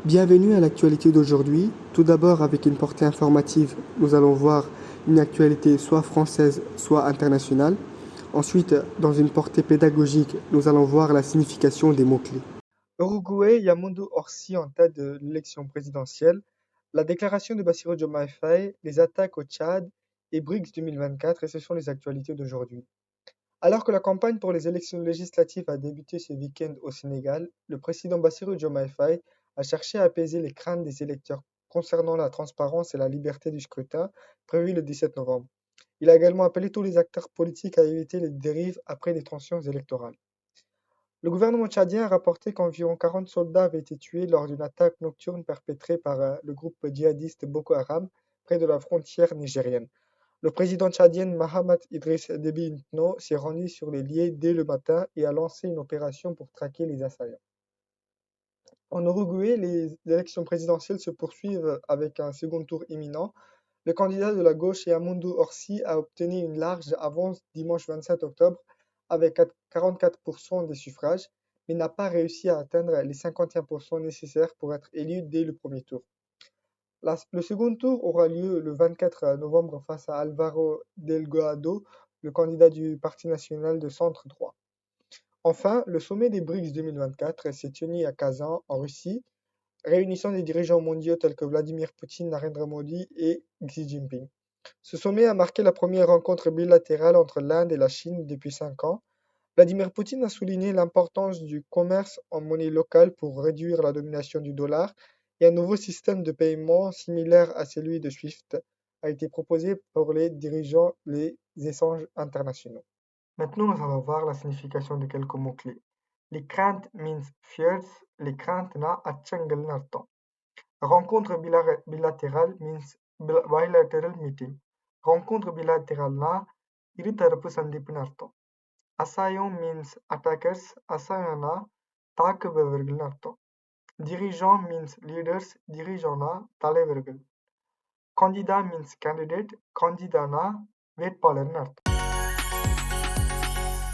Bienvenue à l'actualité d'aujourd'hui. Tout d'abord, avec une portée informative, nous allons voir une actualité soit française, soit internationale. Ensuite, dans une portée pédagogique, nous allons voir la signification des mots-clés. Uruguay, Yamoundou Orsi en tête de l'élection présidentielle, la déclaration de Bassirou Diomaye Faye, les attaques au Tchad et BRICS 2024, et ce sont les actualités d'aujourd'hui. Alors que la campagne pour les élections législatives a débuté ce week-end au Sénégal, le président Bassirou Diomaye Faye a cherché à apaiser les craintes des électeurs concernant la transparence et la liberté du scrutin prévu le 17 novembre. Il a également appelé tous les acteurs politiques à éviter les dérives après des tensions électorales. Le gouvernement tchadien a rapporté qu'environ 40 soldats avaient été tués lors d'une attaque nocturne perpétrée par le groupe djihadiste Boko Haram près de la frontière nigérienne. Le président tchadien Mahamat Idriss Déby Itno s'est rendu sur les lieux dès le matin et a lancé une opération pour traquer les assaillants. En Uruguay, les élections présidentielles se poursuivent avec un second tour imminent. Le candidat de la gauche Yamoundou Orsi a obtenu une large avance dimanche 27 octobre avec 44% des suffrages, mais n'a pas réussi à atteindre les 51% nécessaires pour être élu dès le premier tour. Le second tour aura lieu le 24 novembre face à Álvaro Delgado, le candidat du Parti national de centre droit. Enfin, le sommet des BRICS 2024 s'est tenu à Kazan, en Russie, réunissant des dirigeants mondiaux tels que Vladimir Poutine, Narendra Modi et Xi Jinping. Ce sommet a marqué la première rencontre bilatérale entre l'Inde et la Chine depuis 5 ans. Vladimir Poutine a souligné l'importance du commerce en monnaie locale pour réduire la domination du dollar et un nouveau système de paiement similaire à celui de SWIFT a été proposé pour les dirigeants des échanges internationaux. Maintenant, nous allons voir la signification de quelques mots-clés. Les craintes means fears, les craintes na achangal nartam. Rencontre bilatérale means bilateral meeting. Rencontre bilatérale na இரு தரப்பு சந்திப்புன்னு அர்த்தம். Assaillant means attackers, assaillana தாக்குபவர்கள்னு அர்த்தம். Dirigeant means leaders, dirigeantனா தலைவர்கள். Candidat means candidate, candidatனா வேட்பாளர்னு அர்த்தம்.